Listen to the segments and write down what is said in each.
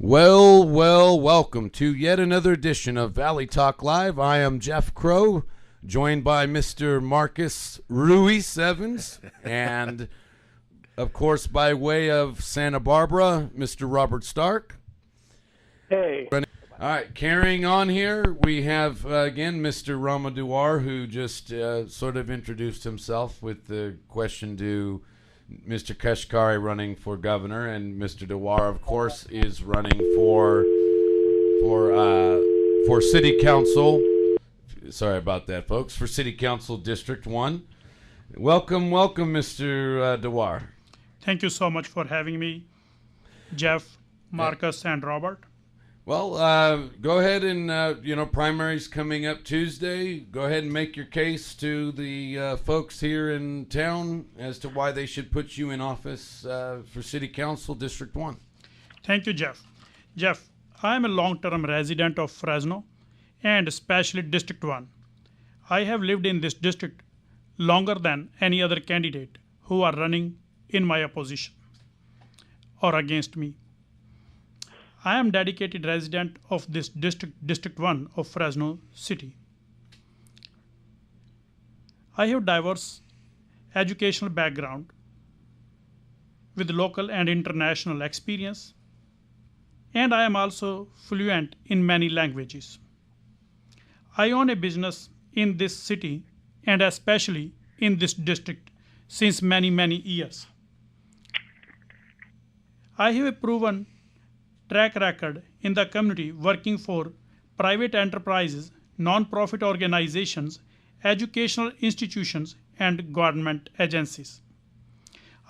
Welcome to yet another edition of Valley Talk Live. I am Jeff Crow, joined by Mr. Marcus Ruiz Evans, and, of course, by way of Santa Barbara, Mr. Robert Stark. Hey. All right, carrying on here, we have, again, Mr. Rama Dewar, who just sort of introduced himself with the question to Mr. Kashkari running for governor, and Mr. Dewar, of course, is running for City Council. Sorry about that, folks. For City Council District 1. Welcome, Mr. Dewar. Thank you so much for having me, Jeff, Marcus, and Robert. Well, go ahead and, primaries coming up Tuesday. Go ahead and make your case to the folks here in town as to why they should put you in office for City Council District 1. Thank you, Jeff. Jeff, I am a long-term resident of Fresno and especially District 1. I have lived in this district longer than any other candidate who are running in my opposition or against me. I am dedicated resident of this District 1 of Fresno City. I have diverse educational background with local and international experience, and I am also fluent in many languages. I own a business in this city and especially in this district since many years. I have a proven track record in the community working for private enterprises, non-profit organizations, educational institutions, and government agencies.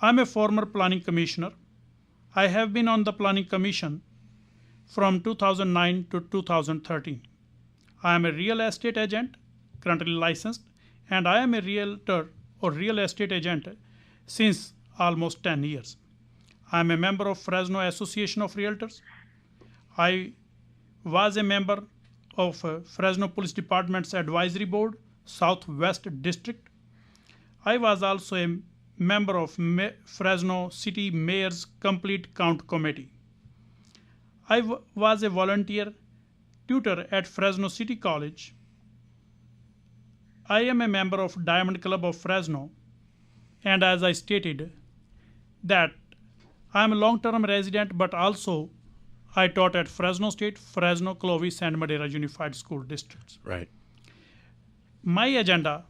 I'm a former planning commissioner. I have been on the planning commission from 2009 to 2013. I am a real estate agent, currently licensed, and I am a realtor or real estate agent since almost 10 years. I am a member of Fresno Association of Realtors. I was a member of Fresno Police Department's Advisory Board, Southwest District. I was also a member of Fresno City Mayor's Complete Count Committee. I was a volunteer tutor at Fresno City College. I am a member of Diamond Club of Fresno, and as I stated, that I am a long-term resident, but also I taught at Fresno State, Fresno, Clovis, and Madera Unified School Districts. Right. My agenda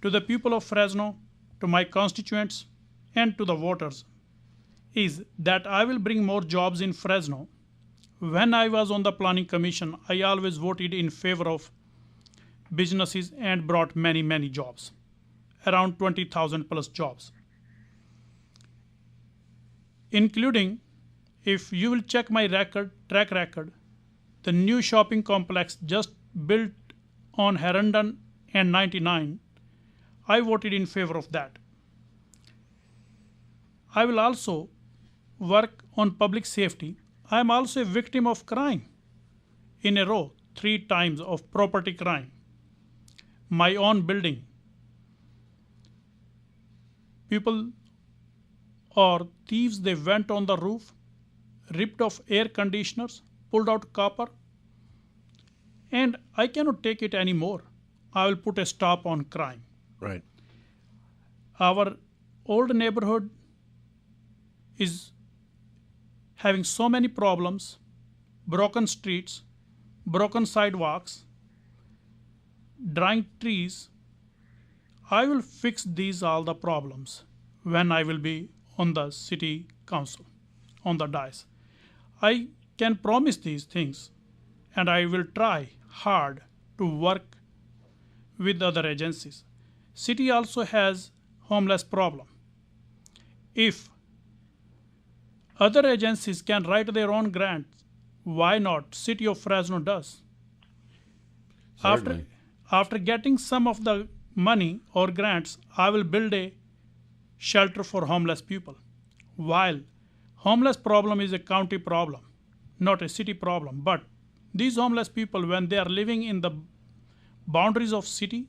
to the people of Fresno, to my constituents, and to the voters is that I will bring more jobs in Fresno. When I was on the Planning Commission, I always voted in favor of businesses and brought many jobs, around 20,000 plus jobs, including, if you will check my track record, the new shopping complex just built on Herndon and 99, I voted in favor of that. I will also work on public safety. I am also a victim of crime in a row, 3 times of property crime. My own building. People or thieves, they went on the roof, ripped off air conditioners, pulled out copper, and I cannot take it anymore. I will put a stop on crime. Right. Our old neighborhood is having so many problems, broken streets, broken sidewalks, dying trees. I will fix these all the problems when I will be on the city council, on the dais. I can promise these things, and I will try hard to work with other agencies. City also has homeless problem. If other agencies can write their own grants, why not? City of Fresno does. Certainly. After getting some of the money or grants, I will build a shelter for homeless people. While homeless problem is a county problem, not a city problem, but these homeless people, when they are living in the boundaries of city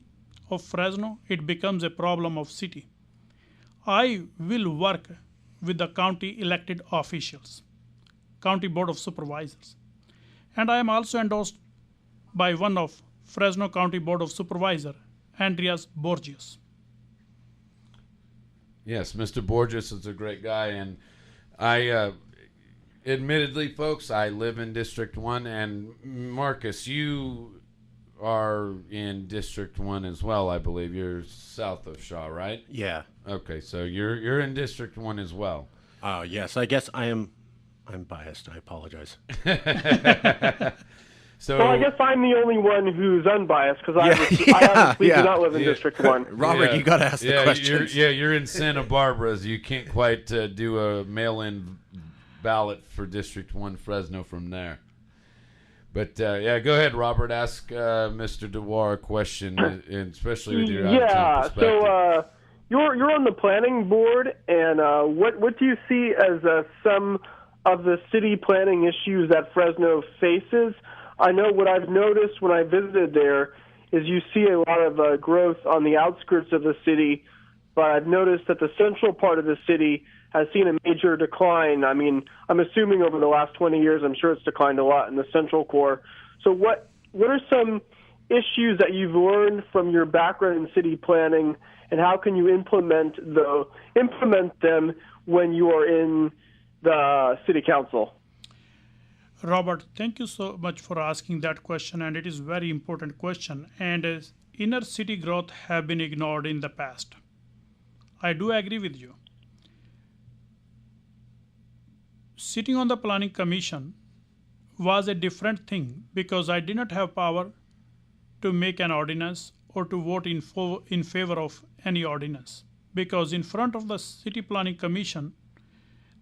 of Fresno, it becomes a problem of city. I will work with the county elected officials County Board of Supervisors. And I am also endorsed by one of Fresno County Board of Supervisor, Andreas Borges. Yes, Mr. Borges is a great guy, and I, admittedly, folks, I live in District 1, and Marcus, you are in District 1 as well, I believe. You're south of Shaw, right? Yeah. Okay, so you're in District 1 as well. Yes, I guess I'm biased. I apologize. So Well, I guess I'm the only one who's unbiased because I yeah, obviously yeah. do not live in District 1. Robert, you got to ask the questions. You're in Santa Barbara. So you can't quite do a mail-in ballot for District 1 Fresno from there. But, yeah, go ahead, Robert. Ask Mr. DeWar a question, and especially with your out-of-town perspective. So you're on the planning board, and what do you see as some of the city planning issues that Fresno faces? I know what I've noticed when I visited there is you see a lot of growth on the outskirts of the city, but I've noticed that the central part of the city has seen a major decline. I mean, I'm assuming over the last 20 years, I'm sure it's declined a lot in the central core. So what are some issues that you've learned from your background in city planning, and how can you implement them when you are in the city council? Robert, thank you so much for asking that question, and it is a very important question. And inner city growth have been ignored in the past. I do agree with you. Sitting on the planning commission was a different thing because I did not have power to make an ordinance or to vote in favor of any ordinance. Because in front of the city planning commission,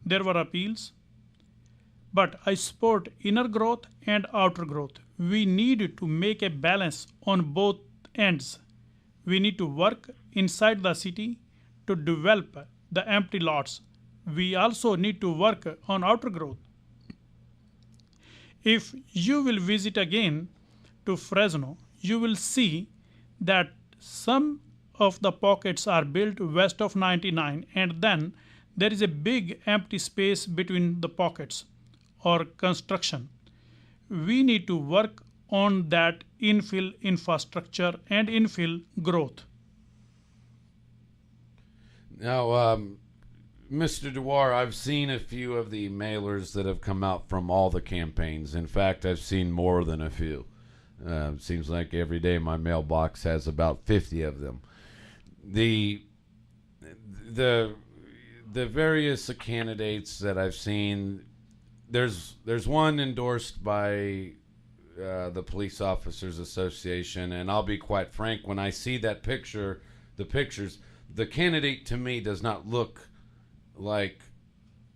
there were appeals. But I support inner growth and outer growth. We need to make a balance on both ends. We need to work inside the city to develop the empty lots. We also need to work on outer growth. If you will visit again to Fresno, you will see that some of the pockets are built west of 99, and then there is a big empty space between the pockets or construction. We need to work on that infill infrastructure and infill growth. Now, Mr. DeWar, I've seen a few of the mailers that have come out from all the campaigns. In fact, I've seen more than a few. Seems like every day my mailbox has about 50 of them. The various candidates that I've seen, there's one endorsed by the Police Officers Association, and I'll be quite frank, when I see that picture, the pictures, the candidate to me does not look like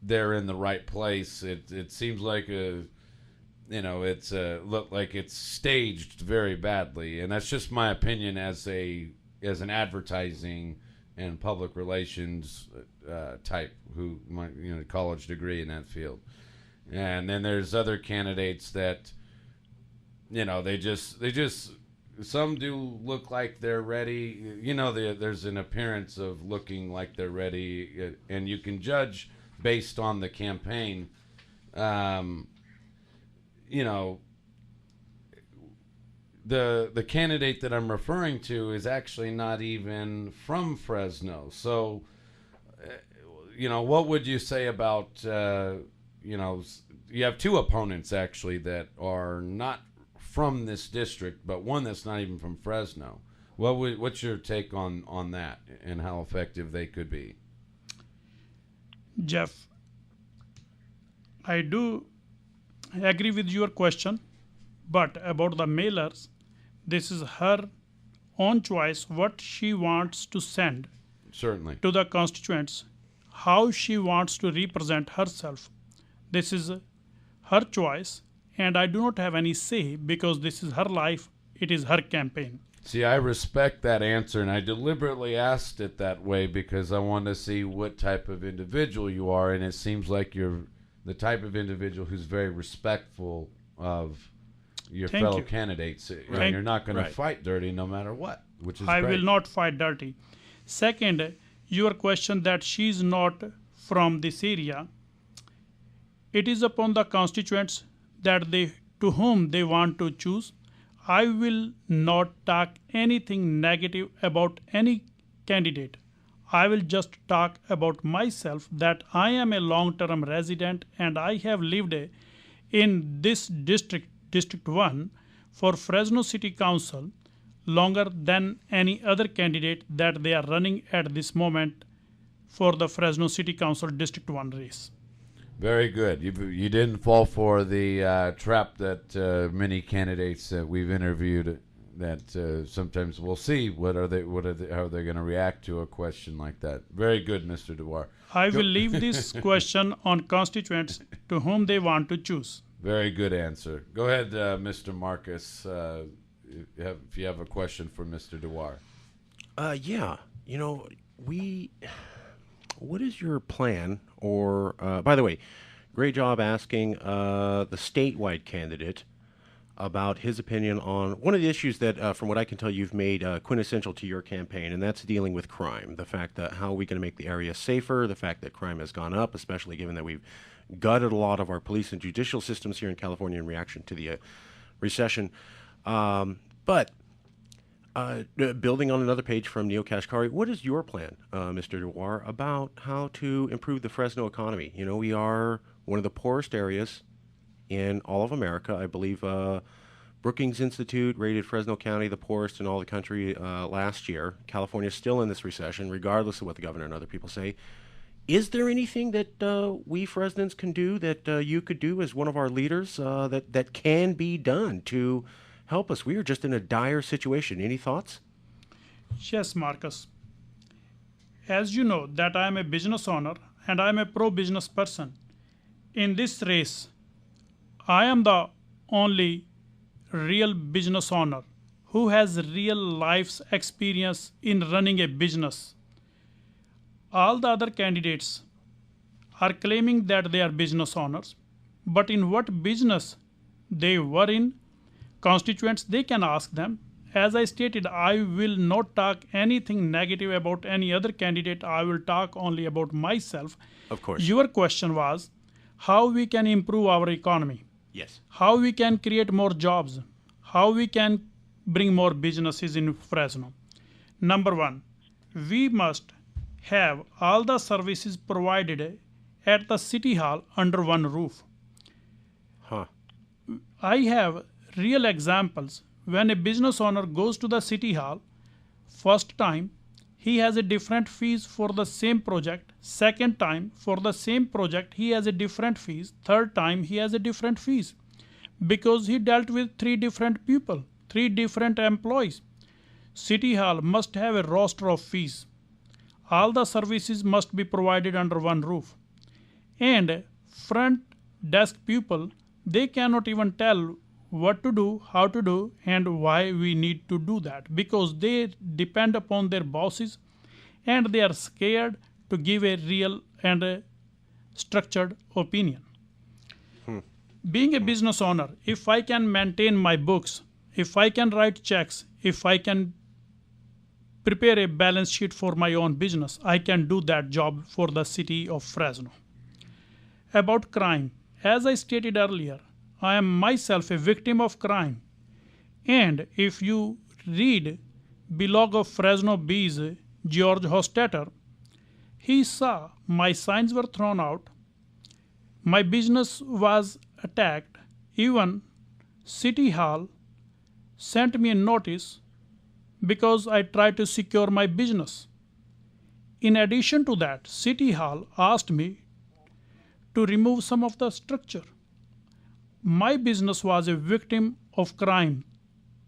they're in the right place. It seems like it's look like it's staged very badly, and that's just my opinion as an advertising and public relations type who might college degree in that field. And then there's other candidates that they just some do look like they're ready. There's an appearance of looking like they're ready, and you can judge based on the campaign. The candidate that I'm referring to is actually not even from Fresno. So, what would you say about, you have two opponents actually that are not from this district, but one that's not even from Fresno. What's your take on that and how effective they could be? Jeff, I do agree with your question, but about the mailers, this is her own choice what she wants to send Certainly to the constituents, how she wants to represent herself. This is her choice, and I do not have any say because this is her life, it is her campaign. See, I respect that answer, and I deliberately asked it that way because I want to see what type of individual you are, and it seems like you're the type of individual who's very respectful of your fellow candidates. You're not going to fight dirty no matter what, which is I great. will not fight dirty. Second, your question that she's not from this area. it is upon the constituents that they to whom they want to choose. I will not talk anything negative about any candidate. I will just talk about myself that I am a long-term resident and I have lived in this district, District 1, for Fresno City Council longer than any other candidate that they are running at this moment for the Fresno City Council District 1 race. Very good. You didn't fall for the trap that many candidates that we've interviewed that sometimes we'll see how are they going to react to a question like that. Very good, Mr. Dewar. I will leave this question on constituents to whom they want to choose. Very good answer. Go ahead, Mr. Marcus, if you have a question for Mr. Dewar. Yeah, you know, what is your plan? Or, by the way, great job asking the statewide candidate about his opinion on one of the issues that, from what I can tell, you've made quintessential to your campaign, and that's dealing with crime. The fact that how are we going to make the area safer, the fact that crime has gone up, especially given that we've gutted a lot of our police and judicial systems here in California in reaction to the recession. But building on another page from Neel Kashkari, what is your plan, Mr. Dewar, about how to improve the Fresno economy? You know, we are one of the poorest areas in all of America. I believe Brookings Institute rated Fresno County the poorest in all the country last year. California is still in this recession, regardless of what the governor and other people say. Is there anything that we Fresnans can do, that you could do as one of our leaders, that can be done to help us? We are just in a dire situation. Any thoughts? Yes, Marcus. As you know that I am a business owner and I am a pro-business person. In this race, I am the only real business owner who has real life's experience in running a business. All the other candidates are claiming that they are business owners, but in what business they were in, constituents, they can ask them. As I stated, I will not talk anything negative about any other candidate. I will talk only about myself. Of course. Your question was how we can improve our economy, Yes. how we can create more jobs, how we can bring more businesses in Fresno. Number one, we must have all the services provided at the city hall under one roof. Huh. I have real examples. When a business owner goes to the city hall, first time he has a different fees for the same project. Second time for the same project he has a different fees. Third time he has a different fees because he dealt with 3 different people, 3 different employees. City hall must have a roster of fees. All the services must be provided under one roof. And front desk people, they cannot even tell what to do, how to do, and why we need to do that, because they depend upon their bosses and they are scared to give a real and a structured opinion. Being a business owner, if I can maintain my books, if I can write checks, if I can prepare a balance sheet for my own business, I can do that job for the city of Fresno. About crime, as I stated earlier, I am myself a victim of crime. And if you read blog of Fresno Bee's George Hostetter, he saw my signs were thrown out, my business was attacked, even City Hall sent me a notice because I tried to secure my business. In addition to that, City Hall asked me to remove some of the structure. My business was a victim of crime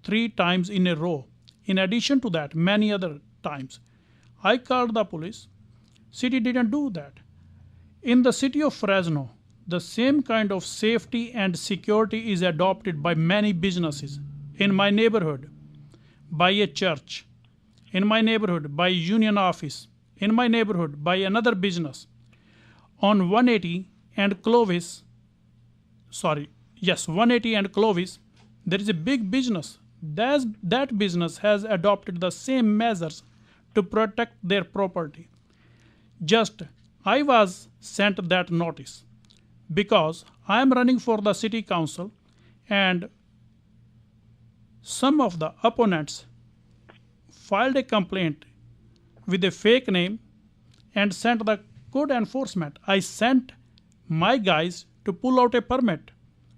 3 times in a row. In addition to that, many other times. I called the police. City didn't do that. In the city of Fresno, the same kind of safety and security is adopted by many businesses. In my neighborhood, by a church. In my neighborhood, by union office. In my neighborhood, by another business. On 180 and Clovis, 180 and Clovis, there is a big business. That business has adopted the same measures to protect their property. Just, I was sent that notice. because I am running for the city council and some of the opponents filed a complaint with a fake name and sent the code enforcement. I sent my guys to pull out a permit,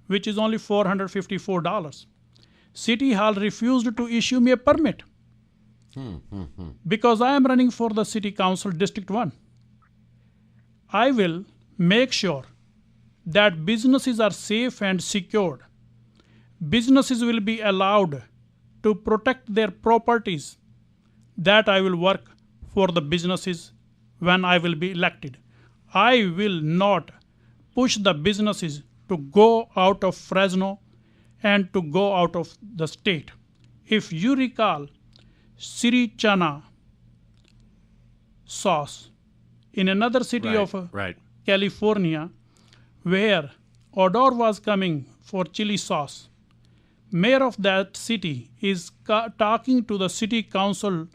which is only $454. City Hall refused to issue me a permit because I am running for the City Council District 1. I will make sure that businesses are safe and secured. Businesses will be allowed to protect their properties. That I will work for the businesses when I will be elected. I will not push the businesses to go out of Fresno and to go out of the state. If you recall, Sri Chana sauce in another city Right, of right. California, where odor was coming for chili sauce, mayor of that city is talking to the city council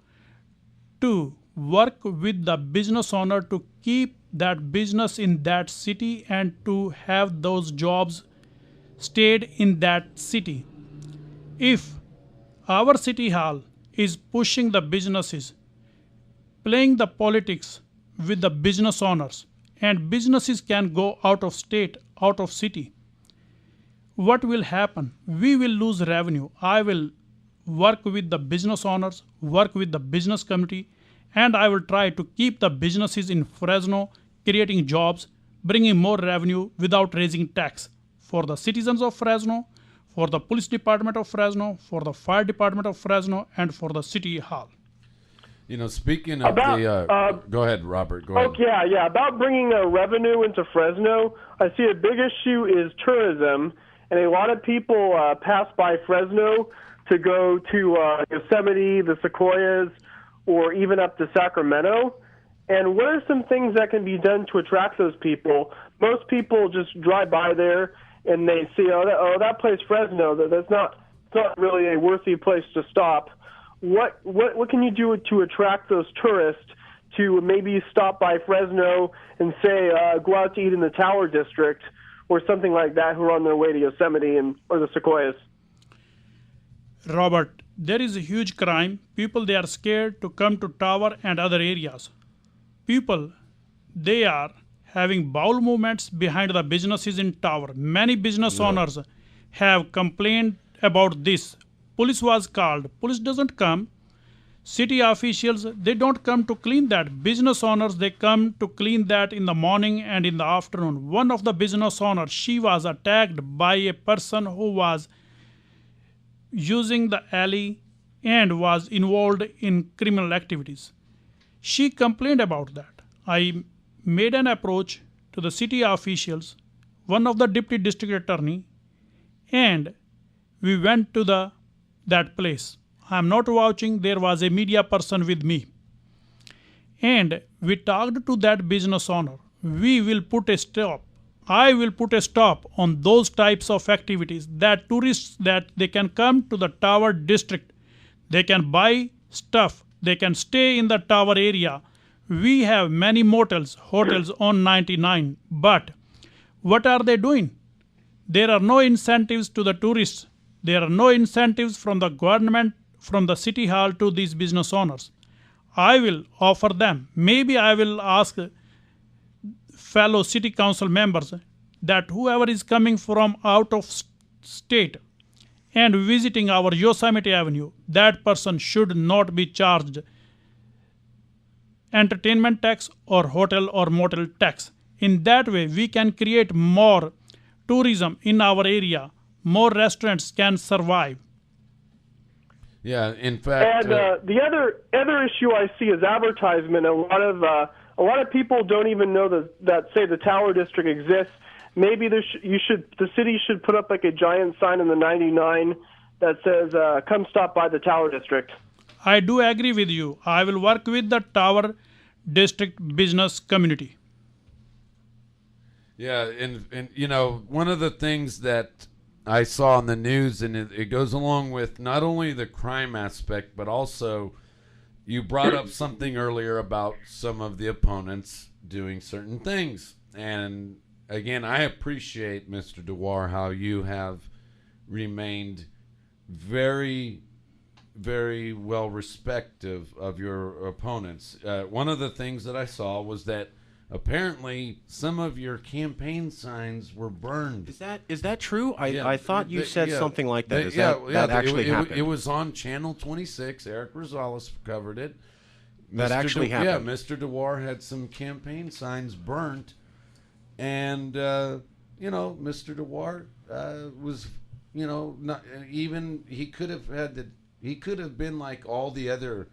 to work with the business owner to keep that business in that city and to have those jobs stayed in that city. If our city hall is pushing the businesses, playing the politics with the business owners, and businesses can go out of state, out of city, what will happen? We will lose revenue. I will work with the business owners, work with the business community, and I will try to keep the businesses in Fresno, creating jobs, bringing more revenue without raising tax for the citizens of Fresno, for the police department of Fresno, for the fire department of Fresno, and for the city hall. You know, speaking of go ahead, Robert. Go ahead. Yeah. About bringing revenue into Fresno, I see a big issue is tourism, and a lot of people pass by Fresno to go to Yosemite, the Sequoias, or even up to Sacramento. And what are some things that can be done to attract those people? Most people just drive by there and they see, that place Fresno, that's not really a worthy place to stop. What can you do to attract those tourists to maybe stop by Fresno and say go out to eat in the Tower District or something like that, who are on their way to Yosemite or the Sequoias? Robert, there is a huge crime. People, they are scared to come to Tower and other areas. People, they are having bowel movements behind the businesses in Tower. Many business owners have complained about this. Police was called. Police doesn't come. City officials, they don't come to clean that. Business owners, they come to clean that in the morning and in the afternoon. One of the business owners, she was attacked by a person who was using the alley and was involved in criminal activities. She complained about that. I made an approach to the city officials, one of the deputy district attorney, and we went to that place. I am not vouching, there was a media person with me. And we talked to that business owner. We will put a stop. I will put a stop on those types of activities, that tourists, that they can come to the Tower District, they can buy stuff, they can stay in the Tower area. We have many motels, hotels on 99, but what are they doing? There are no incentives to the tourists. There are no incentives from the government, from the city hall to these business owners. I will offer them. Maybe I will ask fellow city council members that whoever is coming from out of state and visiting our Yosemite Avenue, that person should not be charged entertainment tax or hotel or motel tax. In that way, we can create more tourism in our area. More restaurants can survive. Yeah, in fact, And the other issue I see is advertisement. A lot of people don't even know that say the Tower District exists. Maybe the city should put up like a giant sign in the 99 that says "Come stop by the Tower District." I do agree with you. I will work with the Tower District business community. yeah, and you know, one of the things that I saw on the news, and it goes along with not only the crime aspect, but also you brought up something earlier about some of the opponents doing certain things. And again, I appreciate, Mr. Dewar, how you have remained very, very well respective of your opponents. One of the things that I saw was that apparently some of your campaign signs were burned. Is that true? I thought you said yeah. something like that. Is Yeah, that actually happened? It was on Channel 26. Eric Rosales covered it. That actually happened. Yeah, Mr. Dewar had some campaign signs burnt, and Mr. Dewar was, not even he could have been like all the other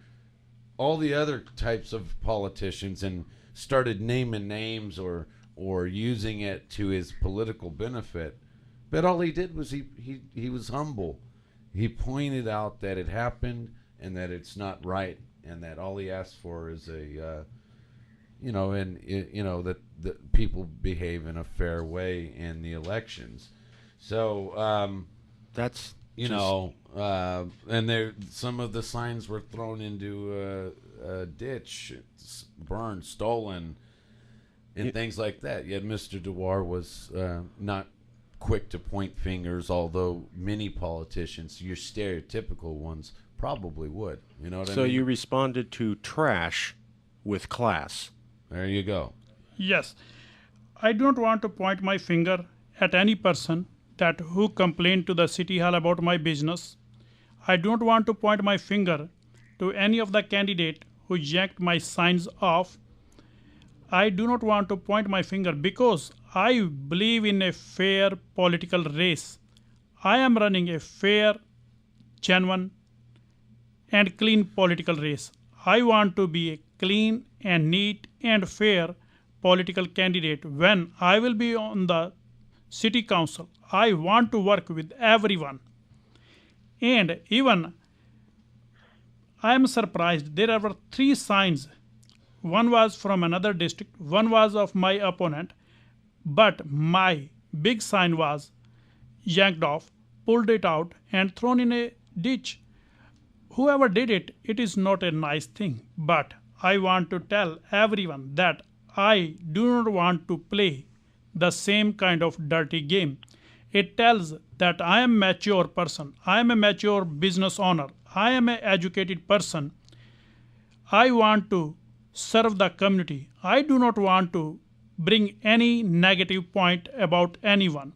types of politicians and started naming names or using it to his political benefit. But all he did was he was humble. He pointed out that it happened and that it's not right, and that all he asked for is that people behave in a fair way in the elections. So That's and some of the signs were thrown into a ditch, burned, stolen, and things like that. Yet Mr. Dewar was not quick to point fingers, although many politicians, your stereotypical ones, probably would. You know what I mean? So you responded to trash with class. There you go. Yes, I don't want to point my finger at any person that who complained to the city hall about my business. I don't want to point my finger to any of the candidate who yanked my signs off. I do not want to point my finger because I believe in a fair political race. I am running a fair, genuine, and clean political race. I want to be a clean and neat and fair political candidate. When I will be on the city council, I want to work with everyone. And even I am surprised there were 3 signs. One was from another district, one was of my opponent, but my big sign was yanked off, pulled it out, and thrown in a ditch. Whoever did it, it is not a nice thing, but I want to tell everyone that I do not want to play the same kind of dirty game. It tells that I am a mature person, I am a mature business owner, I am an educated person. I want to serve the community. I do not want to bring any negative point about anyone.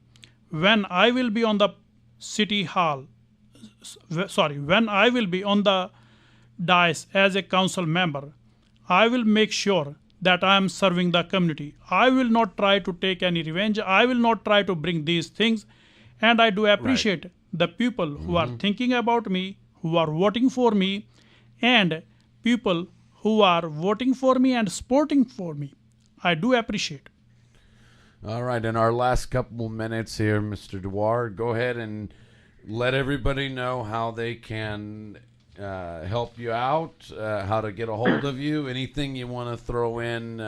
When I will be on the city hall, when I will be on the dais as a council member, I will make sure that I am serving the community. I will not try to take any revenge. I will not try to bring these things. And I do appreciate the people who are thinking about me, who are voting for me, and people who are voting for me and supporting for me. I do appreciate. All right, in our last couple minutes here, Mr. Dewar, go ahead and let everybody know how they can help you out, how to get a hold of you, anything you want to throw in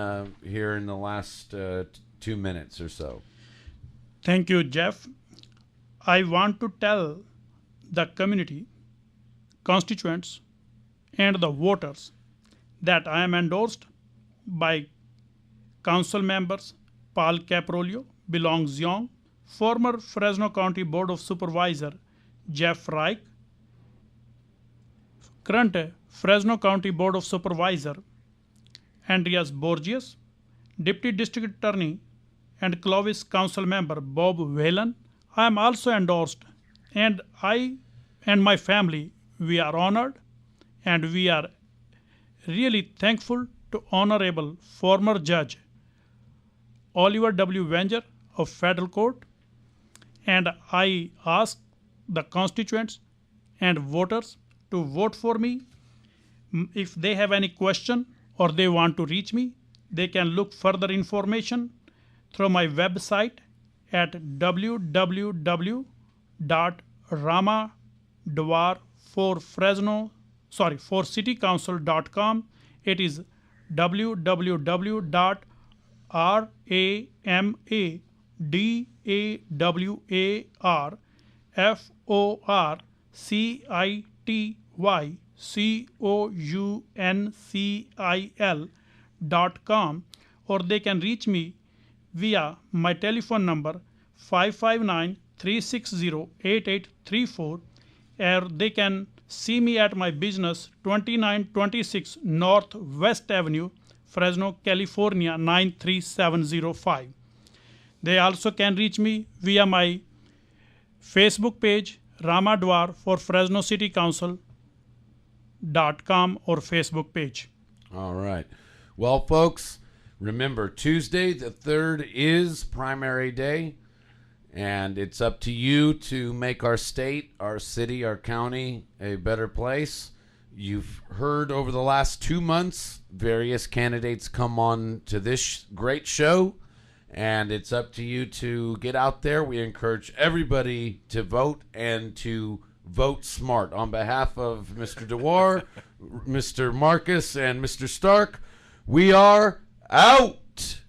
here in the last 2 minutes or so. Thank you, Jeff. I want to tell the community, constituents, and the voters that I am endorsed by council members Paul Caprolio, Belong Ziong, former Fresno County Board of Supervisor Jeff Reich, current Fresno County Board of Supervisor Andreas Borges, Deputy District Attorney and Clovis Council Member Bob Whelan. I am also endorsed, and I and my family, we are honored and we are really thankful to Honorable former Judge Oliver W. Wenger of Federal Court, and I ask the constituents and voters to vote for me. If they have any question or they want to reach me, they can look further information through my website at www.ramadewar4citycouncil.com. It is www.ramadewar4citycouncil.com, or they can reach me via my telephone number 559-360-8834, or they can see me at my business 2926 North West Avenue, Fresno, California 93705. They also can reach me via my Facebook page Rama Dwar for Fresno City Council.com or Facebook page. All right. Well, folks, remember Tuesday the 3rd is primary day, and it's up to you to make our state, our city, our county a better place. You've heard over the last 2 months various candidates come on to this great show, and it's up to you to get out there. We encourage everybody to vote and to vote smart. On behalf of Mr. Dewar, Mr. Marcus, and Mr. Stark, we are out.